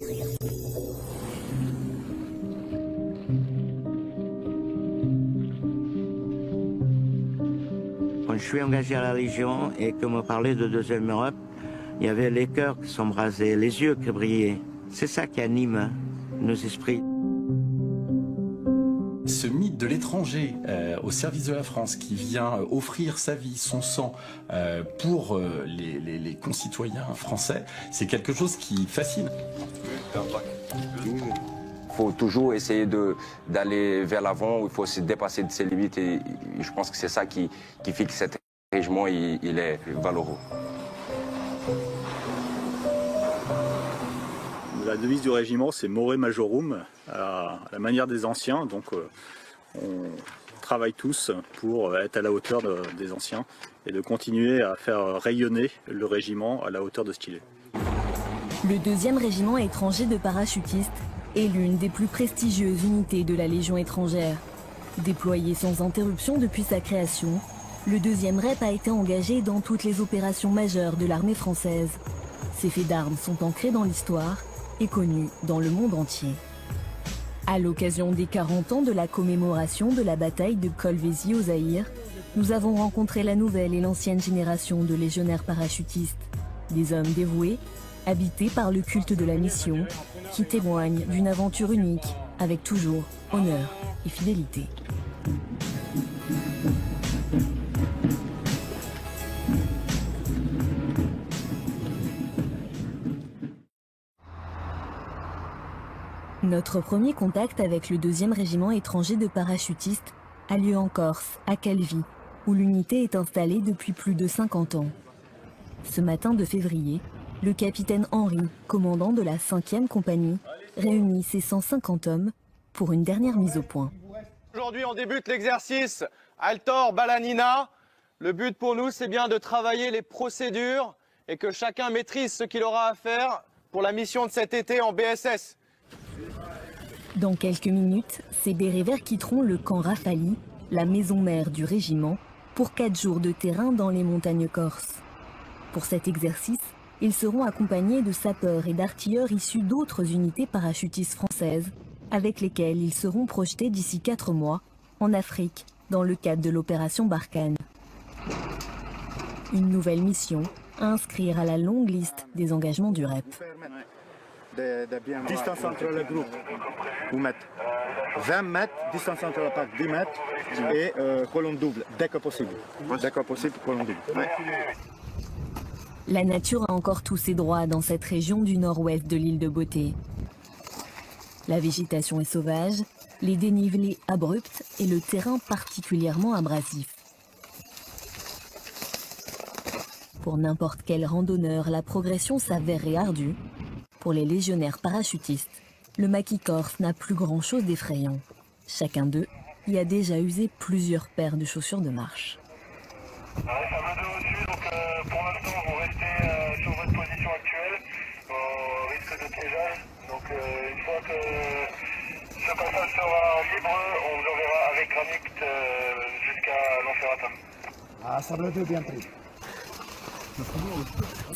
Quand je suis engagé à la Légion et qu'on me parlait de Deuxième Europe, il y avait les cœurs qui s'embrasaient, les yeux qui brillaient. C'est ça qui anime nos esprits. Ce mythe de l'étranger au service de la France qui vient offrir sa vie, son sang pour les concitoyens français, c'est quelque chose qui fascine. Il faut toujours essayer d'aller vers l'avant, il faut se dépasser de ses limites et je pense que c'est ça qui fait que cet régiment il est valeureux. La devise du régiment, c'est More Majorum, à la manière des anciens. Donc on travaille tous pour être à la hauteur des anciens et de continuer à faire rayonner le régiment à la hauteur de ce qu'il est. Le 2e régiment étranger de parachutistes est l'une des plus prestigieuses unités de la Légion étrangère. Déployé sans interruption depuis sa création, le 2e REP a été engagé dans toutes les opérations majeures de l'armée française. Ses faits d'armes sont ancrés dans l'histoire et connus dans le monde entier. À l'occasion des 40 ans de la commémoration de la bataille de Kolwezi au Zaïre, nous avons rencontré la nouvelle et l'ancienne génération de légionnaires parachutistes. Des hommes dévoués, habités par le culte de la mission, qui témoignent d'une aventure unique, avec toujours honneur et fidélité. Notre premier contact avec le 2e régiment étranger de parachutistes a lieu en Corse, à Calvi, où l'unité est installée depuis plus de 50 ans. Ce matin de février, le capitaine Henry, commandant de la 5e compagnie, réunit ses 150 hommes pour une dernière mise au point. Aujourd'hui, on débute l'exercice Altor Balanina. Le but pour nous, c'est bien de travailler les procédures et que chacun maîtrise ce qu'il aura à faire pour la mission de cet été en BSS. Dans quelques minutes, ces bérets verts quitteront le camp Rafali, la maison mère du régiment, pour 4 jours de terrain dans les montagnes corses. Pour cet exercice, ils seront accompagnés de sapeurs et d'artilleurs issus d'autres unités parachutistes françaises, avec lesquelles ils seront projetés d'ici 4 mois en Afrique, dans le cadre de l'opération Barkhane. Une nouvelle mission à inscrire à la longue liste des engagements du REP. Distance entre les groupes, vous mettez 20 mètres, distance entre l'attaque 10 mètres et colonne double, dès que possible. Dès que possible, colonne double. Ouais. La nature a encore tous ses droits dans cette région du nord-ouest de l'île de Beauté. La végétation est sauvage, les dénivelés abrupts et le terrain particulièrement abrasif. Pour n'importe quel randonneur, la progression s'avérerait ardue. Pour les légionnaires parachutistes, le maquis corse n'a plus grand-chose d'effrayant. Chacun d'eux y a déjà usé plusieurs paires de chaussures de marche. Ça va de au-dessus, donc pour l'instant vous restez sur votre position actuelle, au risque de piégeage. Donc une fois que ce passage sera libre, on vous enverra avec Granit jusqu'à l'Enferratin. Ah, ça va être bien pris.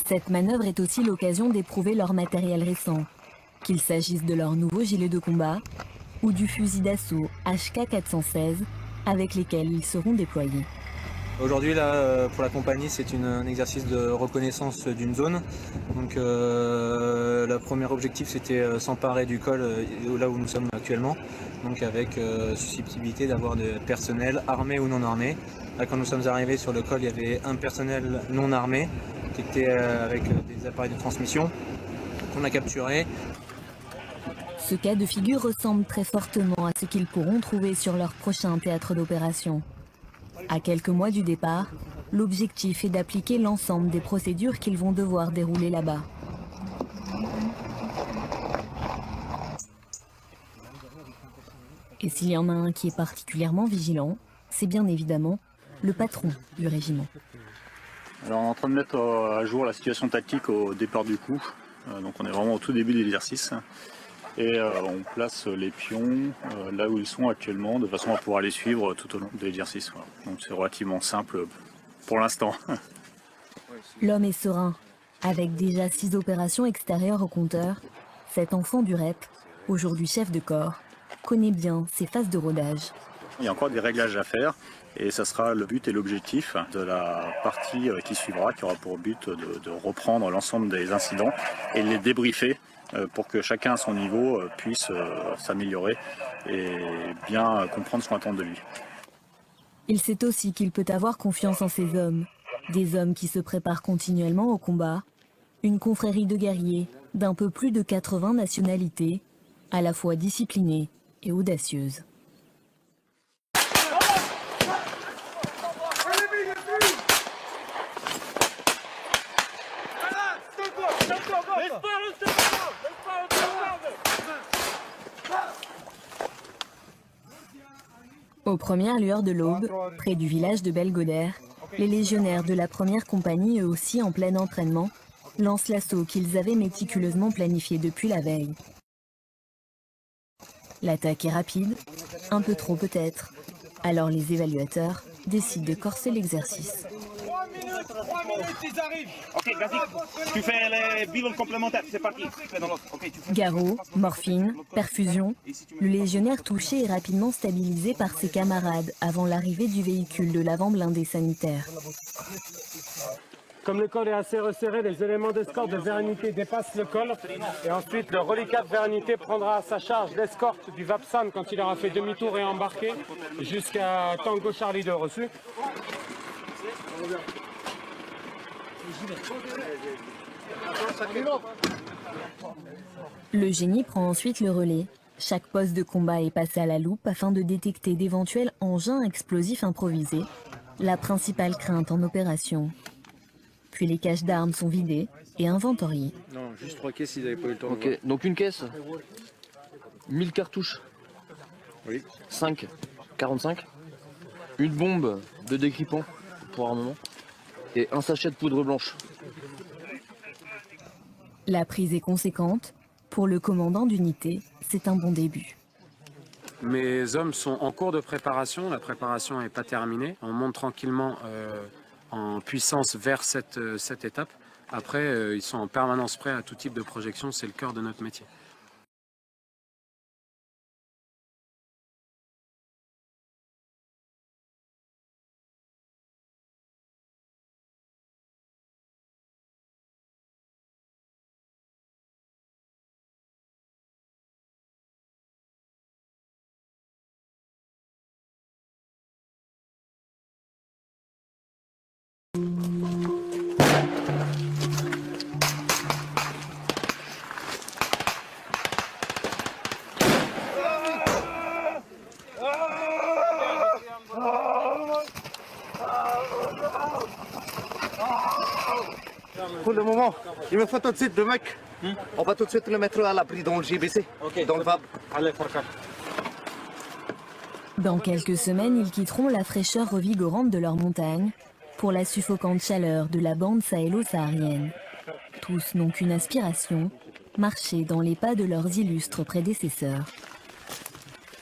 Cette manœuvre est aussi l'occasion d'éprouver leur matériel récent, qu'il s'agisse de leur nouveau gilet de combat ou du fusil d'assaut HK416 avec lesquels ils seront déployés. Aujourd'hui, là, pour la compagnie, c'est un exercice de reconnaissance d'une zone. Donc, le premier objectif, c'était s'emparer du col, là où nous sommes actuellement. Donc, avec susceptibilité d'avoir des personnels armés ou non armés. Là, quand nous sommes arrivés sur le col, il y avait un personnel non armé qui était avec des appareils de transmission qu'on a capturés. Ce cas de figure ressemble très fortement à ce qu'ils pourront trouver sur leur prochain théâtre d'opération. À quelques mois du départ, l'objectif est d'appliquer l'ensemble des procédures qu'ils vont devoir dérouler là-bas. Et s'il y en a un qui est particulièrement vigilant, c'est bien évidemment le patron du régiment. Alors on est en train de mettre à jour la situation tactique au départ du coup. Donc on est vraiment au tout début de l'exercice. Et on place les pions là où ils sont actuellement, de façon à pouvoir les suivre tout au long de l'exercice. Voilà. Donc c'est relativement simple pour l'instant. L'homme est serein. Avec déjà 6 opérations extérieures au compteur, Cet enfant du REP, aujourd'hui chef de corps, connaît bien ces phases de rodage. Il y a encore des réglages à faire et ça sera le but et l'objectif de la partie qui suivra, qui aura pour but de reprendre l'ensemble des incidents et de les débriefer pour que chacun à son niveau puisse s'améliorer et bien comprendre ce qu'on attend de lui. Il sait aussi qu'il peut avoir confiance en ces hommes, des hommes qui se préparent continuellement au combat, une confrérie de guerriers d'un peu plus de 80 nationalités, à la fois disciplinée et audacieuse. Aux premières lueurs de l'aube, près du village de Belgodère, les légionnaires de la première compagnie, eux aussi en plein entraînement, lancent l'assaut qu'ils avaient méticuleusement planifié depuis la veille. L'attaque est rapide, un peu trop peut-être. Alors les évaluateurs décident de corser l'exercice. 3 minutes, ils arrivent. Ok, Gazik, tu fais les bilans complémentaires, c'est parti. Okay, Garrot, morphine, perfusion. Le légionnaire touché est rapidement stabilisé par ses camarades avant l'arrivée du véhicule de l'avant blindé sanitaire. Comme le col est assez resserré, les éléments d'escorte de Véranité dépassent le col. Et ensuite, le reliquat de Véranité prendra à sa charge l'escorte du Vapsan quand il aura fait demi-tour et embarqué jusqu'à Tango Charlie 2 reçu. Le génie prend ensuite le relais. Chaque poste de combat est passé à la loupe afin de détecter d'éventuels engins explosifs improvisés, la principale crainte en opération. Puis les caches d'armes sont vidées et inventoriées. Non, juste 3 caisses, ils n'avaient pas eu le temps. Ok, donc une caisse, 1000 cartouches. Oui. 5, 45. Une bombe de décrypant pour armement. Et un sachet de poudre blanche. La prise est conséquente. Pour le commandant d'unité, c'est un bon début. Mes hommes sont en cours de préparation. La préparation n'est pas terminée. On monte tranquillement en puissance vers cette étape. Après, ils sont en permanence prêts à tout type de projection. C'est le cœur de notre métier. Pour le moment, il me faut tout de suite 2 mecs. On va tout de suite le mettre à l'abri dans le JBC, dans le VAB. Allez, Farka. Dans quelques semaines, ils quitteront la fraîcheur revigorante de leur montagne pour la suffocante chaleur de la bande sahélo-saharienne. Tous n'ont qu'une aspiration, marcher dans les pas de leurs illustres prédécesseurs.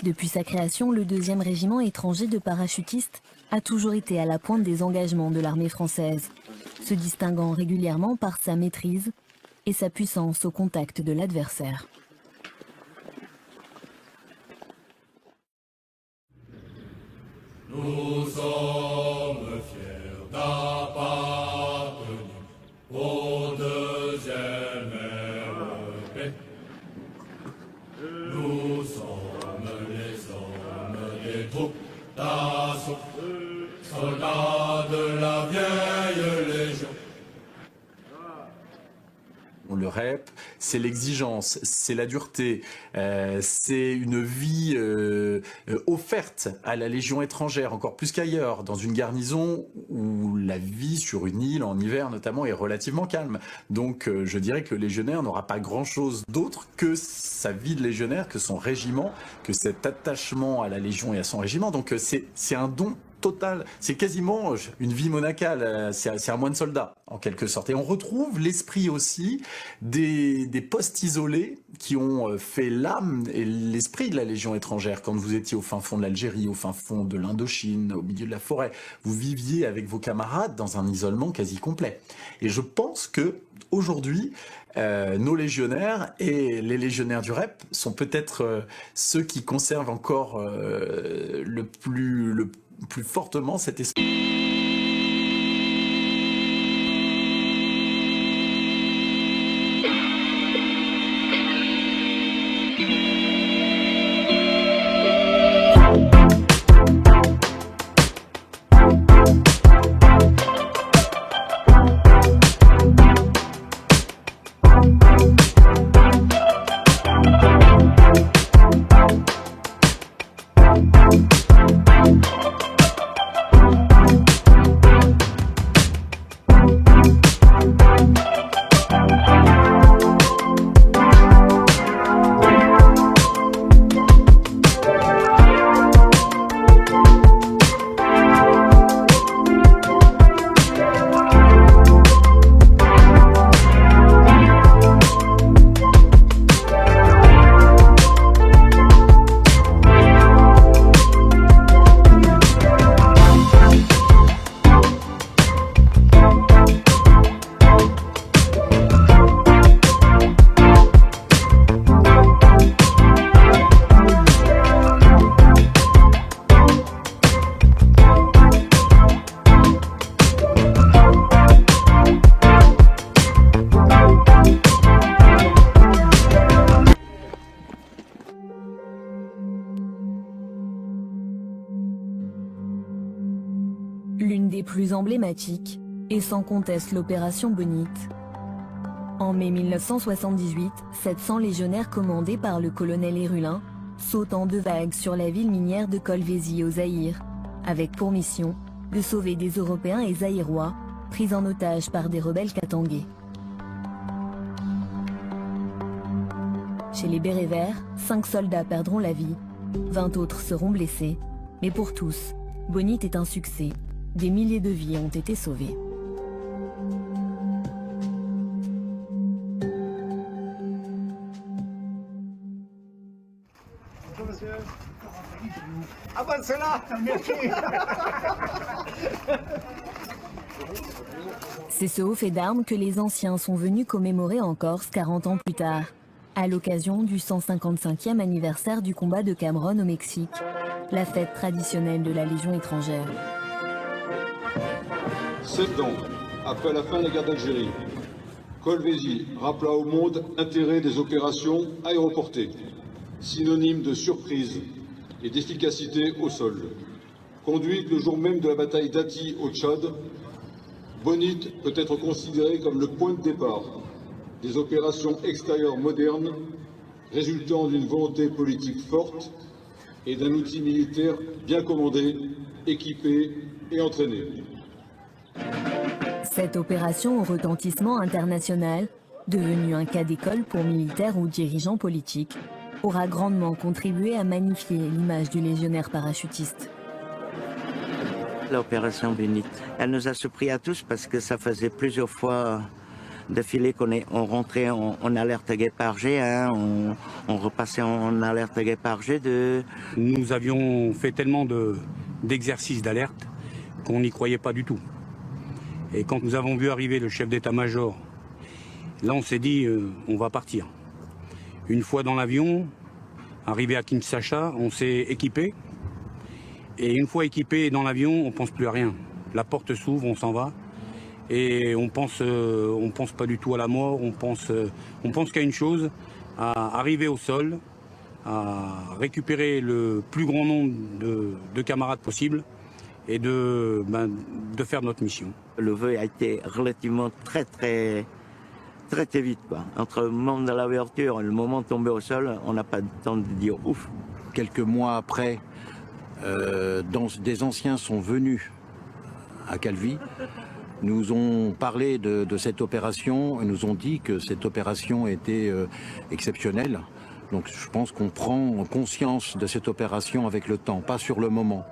Depuis sa création, le 2e régiment étranger de parachutistes a toujours été à la pointe des engagements de l'armée française, se distinguant régulièrement par sa maîtrise et sa puissance au contact de l'adversaire. Nous sommes fiers d'appartenir au 2e REP. Nous sommes les hommes des troupes d'assaut, soldats de la vieille légion. Le REP, c'est l'exigence, c'est la dureté, c'est une vie offerte à la Légion étrangère, encore plus qu'ailleurs, dans une garnison où la vie sur une île, en hiver notamment, est relativement calme. Donc je dirais que le légionnaire n'aura pas grand-chose d'autre que sa vie de légionnaire, que son régiment, que cet attachement à la Légion et à son régiment. Donc c'est un don total, c'est quasiment une vie monacale, c'est un moine soldat en quelque sorte. Et on retrouve l'esprit aussi des postes isolés qui ont fait l'âme et l'esprit de la Légion étrangère. Quand vous étiez au fin fond de l'Algérie, au fin fond de l'Indochine, au milieu de la forêt, vous viviez avec vos camarades dans un isolement quasi complet. Et je pense que aujourd'hui, nos légionnaires et les légionnaires du REP sont peut-être ceux qui conservent encore le plus fortement cet esprit. L'une des plus emblématiques est sans conteste l'opération Bonite. En mai 1978, 700 légionnaires commandés par le colonel Hérulin sautent en 2 vagues sur la ville minière de Kolwezi au Zaïre, avec pour mission de sauver des Européens et Zaïrois pris en otage par des rebelles katangais. Chez les Bérets Verts, 5 soldats perdront la vie, 20 autres seront blessés, mais pour tous, Bonite est un succès. Des milliers de vies ont été sauvées. Bonjour monsieur. Ah ben c'est là, merci. C'est ce haut fait d'armes que les anciens sont venus commémorer en Corse 40 ans plus tard, à l'occasion du 155e anniversaire du combat de Cameron au Mexique, la fête traditionnelle de la Légion étrangère. 7 ans après la fin de la guerre d'Algérie, Kolwezi rappela au monde l'intérêt des opérations aéroportées, synonyme de surprise et d'efficacité au sol. Conduite le jour même de la bataille d'Ati au Tchad, Bonite peut être considérée comme le point de départ des opérations extérieures modernes résultant d'une volonté politique forte et d'un outil militaire bien commandé, équipé et entraîné. Cette opération au retentissement international, devenue un cas d'école pour militaires ou dirigeants politiques, aura grandement contribué à magnifier l'image du légionnaire parachutiste. L'opération Bonite, elle nous a surpris à tous parce que ça faisait plusieurs fois d'affilée qu'on rentrait en alerte guépard G1, on repassait en alerte guépard G2. Nous avions fait tellement d'exercices d'alerte qu'on n'y croyait pas du tout. Et quand nous avons vu arriver le chef d'état-major, là on s'est dit on va partir. Une fois dans l'avion, arrivé à Kinshasa, on s'est équipé. Et une fois équipé dans l'avion, on pense plus à rien. La porte s'ouvre, on s'en va. Et on pense pas du tout à la mort, on pense qu'à une chose, à arriver au sol, à récupérer le plus grand nombre de camarades possible et de faire notre mission. Le vœu a été relativement très vite, quoi. Entre le moment de l'ouverture et le moment de tomber au sol, on n'a pas le temps de dire ouf. Quelques mois après, des anciens sont venus à Calvi, nous ont parlé de cette opération et nous ont dit que cette opération était exceptionnelle. Donc je pense qu'on prend conscience de cette opération avec le temps, pas sur le moment.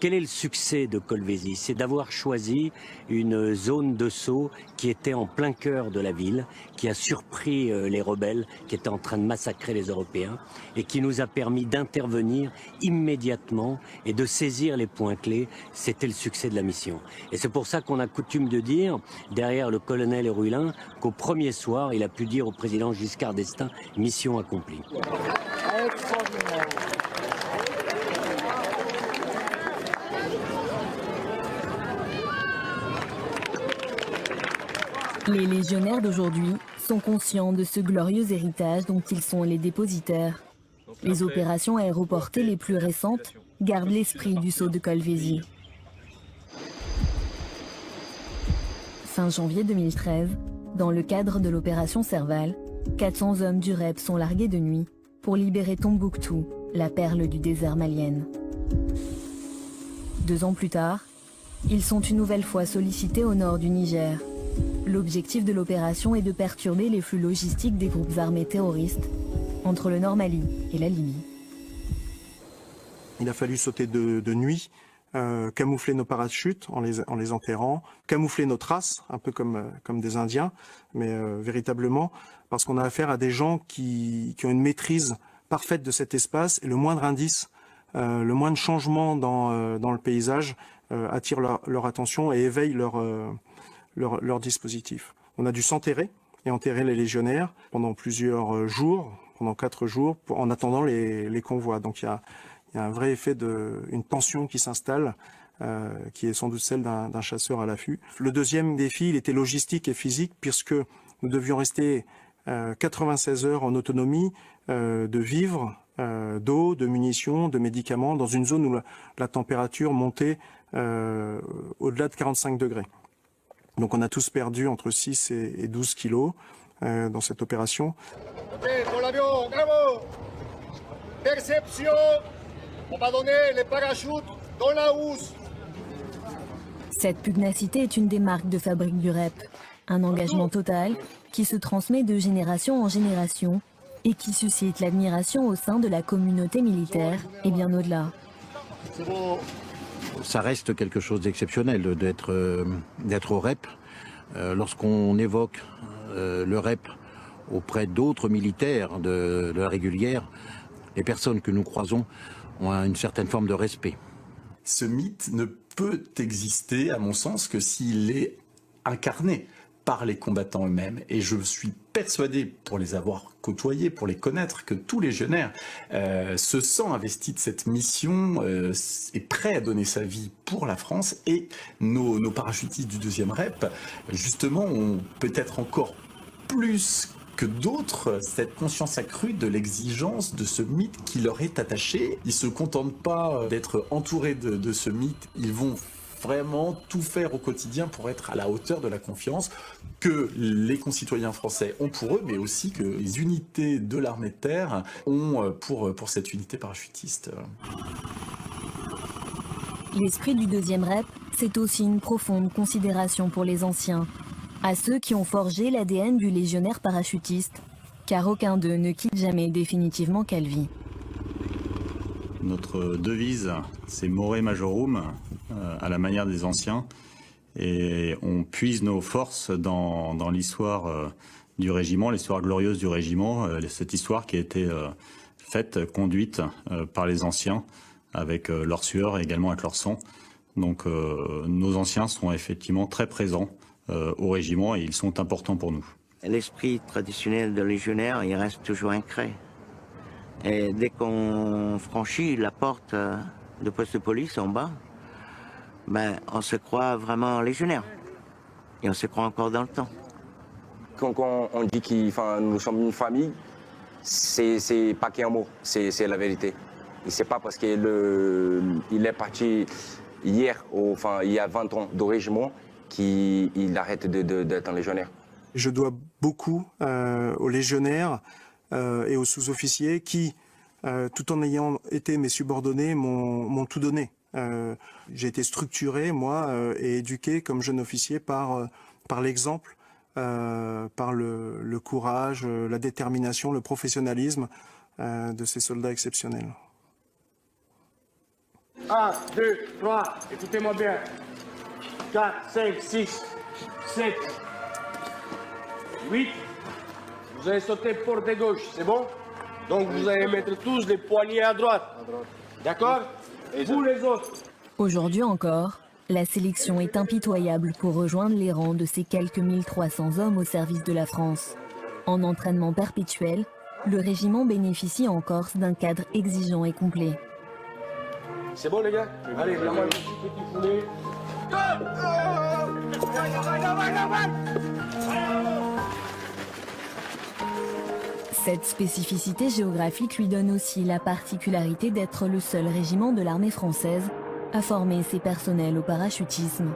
Quel est le succès de Kolwezi? C'est d'avoir choisi une zone de saut qui était en plein cœur de la ville, qui a surpris les rebelles qui étaient en train de massacrer les Européens et qui nous a permis d'intervenir immédiatement et de saisir les points clés. C'était le succès de la mission. Et c'est pour ça qu'on a coutume de dire, derrière le colonel Héroulin, qu'au premier soir, il a pu dire au président Giscard d'Estaing, mission accomplie. Les légionnaires d'aujourd'hui sont conscients de ce glorieux héritage dont ils sont les dépositaires. Les opérations aéroportées les plus récentes gardent l'esprit du saut de Kolwezi. Fin janvier 2013, dans le cadre de l'opération Serval, 400 hommes du REP sont largués de nuit pour libérer Tombouctou, la perle du désert malienne. 2 ans plus tard, ils sont une nouvelle fois sollicités au nord du Niger. L'objectif de l'opération est de perturber les flux logistiques des groupes armés terroristes entre le Nord Mali et la Libye. Il a fallu sauter de nuit, camoufler nos parachutes en les enterrant, camoufler nos traces, un peu comme des Indiens, mais véritablement, parce qu'on a affaire à des gens qui ont une maîtrise parfaite de cet espace, et le moindre indice, le moindre changement dans le paysage attire leur attention et éveille leur dispositif. On a dû s'enterrer et enterrer les légionnaires pendant plusieurs jours, pendant 4 jours, en attendant les convois. Donc il y a un vrai effet une tension qui s'installe, qui est sans doute celle d'un chasseur à l'affût. Le deuxième défi, il était logistique et physique, puisque nous devions rester 96 heures en autonomie de vivres, d'eau, de munitions, de médicaments, dans une zone où la température montait au-delà de 45 degrés. Donc on a tous perdu entre 6 et 12 kilos dans cette opération. Ok, pour l'avion, bravo. Perception, on va donner les parachutes dans la housse. Cette pugnacité est une des marques de fabrique du REP. Un engagement total qui se transmet de génération en génération et qui suscite l'admiration au sein de la communauté militaire et bien au-delà. C'est bon. Ça reste quelque chose d'exceptionnel d'être au REP. Lorsqu'on évoque le REP auprès d'autres militaires de la régulière, les personnes que nous croisons ont une certaine forme de respect. Ce mythe ne peut exister, à mon sens, que s'il est incarné par les combattants eux-mêmes. Et je suis persuadé, pour les avoir côtoyés, pour les connaître, que tout légionnaire se sent investi de cette mission, est prêt à donner sa vie pour la France. Et nos parachutistes du 2e REP, justement, ont peut-être encore plus que d'autres cette conscience accrue de l'exigence de ce mythe qui leur est attaché. Ils ne se contentent pas d'être entourés de ce mythe, ils vont vraiment tout faire au quotidien pour être à la hauteur de la confiance que les concitoyens français ont pour eux, mais aussi que les unités de l'armée de terre ont pour cette unité parachutiste. L'esprit du 2e REP, c'est aussi une profonde considération pour les anciens, à ceux qui ont forgé l'ADN du légionnaire parachutiste, car aucun d'eux ne quitte jamais définitivement Calvi. Notre devise, c'est More Majorum, à la manière des anciens, et on puise nos forces dans l'histoire du régiment, l'histoire glorieuse du régiment, cette histoire qui a été conduite par les anciens, avec leur sueur et également avec leur sang. Donc nos anciens sont effectivement très présents au régiment et ils sont importants pour nous. L'esprit traditionnel de légionnaire, il reste toujours ancré. Et dès qu'on franchit la porte de poste de police en bas, ben, on se croit vraiment légionnaire. Et on se croit encore dans le temps. Quand on dit que nous sommes une famille, c'est pas qu'un mot, c'est la vérité. Et c'est pas parce qu'il est parti hier, il y a 20 ans de régiment, qu'il arrête d'être un légionnaire. Je dois beaucoup aux légionnaires et aux sous-officiers qui, tout en ayant été mes subordonnés, m'ont tout donné. J'ai été structuré, moi, et éduqué comme jeune officier par l'exemple, par le courage, la détermination, le professionnalisme de ces soldats exceptionnels. 1, 2, 3, écoutez-moi bien. 4, 5, 6, 7, 8. Vous allez sauter porte gauche, c'est bon? Donc vous allez mettre tous les poignets à droite. D'accord? Et vous les autres? Aujourd'hui encore, la sélection est impitoyable pour rejoindre les rangs de ces quelques 1300 hommes au service de la France. En entraînement perpétuel, le régiment bénéficie en Corse d'un cadre exigeant et complet. C'est bon les gars? Allez, la main petit poulet. Cette spécificité géographique lui donne aussi la particularité d'être le seul régiment de l'armée française à former ses personnels au parachutisme.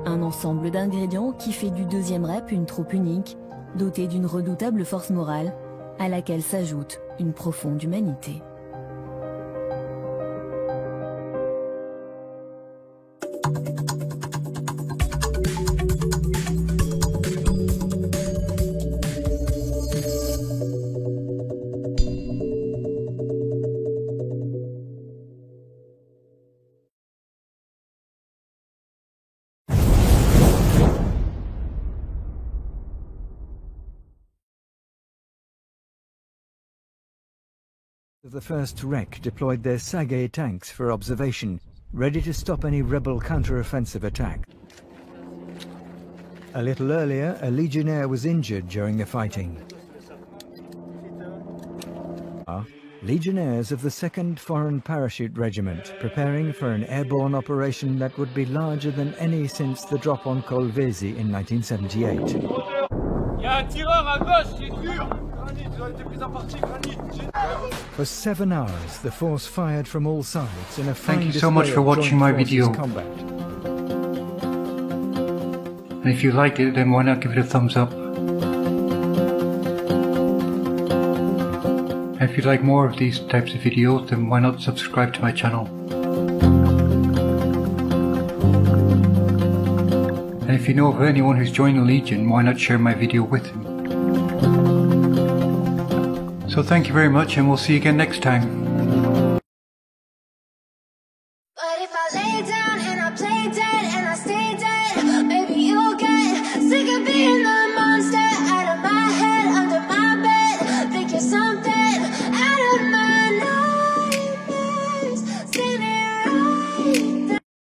Un ensemble d'ingrédients qui fait du 2e REP une troupe unique, dotée d'une redoutable force morale, à laquelle s'ajoute une profonde humanité. The first REC deployed their Sagae tanks for observation, ready to stop any rebel counter-offensive attack. A little earlier, a legionnaire was injured during the fighting. Legionnaires of the 2nd Foreign Parachute Regiment, preparing for an airborne operation that would be larger than any since the drop on Kolwezi in 1978. Il y a un tireur à gauche, il est dur. Granit, ils ont été pris en partie, Granit. For 7 hours, the force fired from all sides in a fine Thank you so much for watching my video. Combat. And if you like it, then why not give it a thumbs up? And if you'd like more of these types of videos, then why not subscribe to my channel? And if you know of anyone who's joined the Legion, why not share my video with them? So thank you very much, and we'll see you again next time.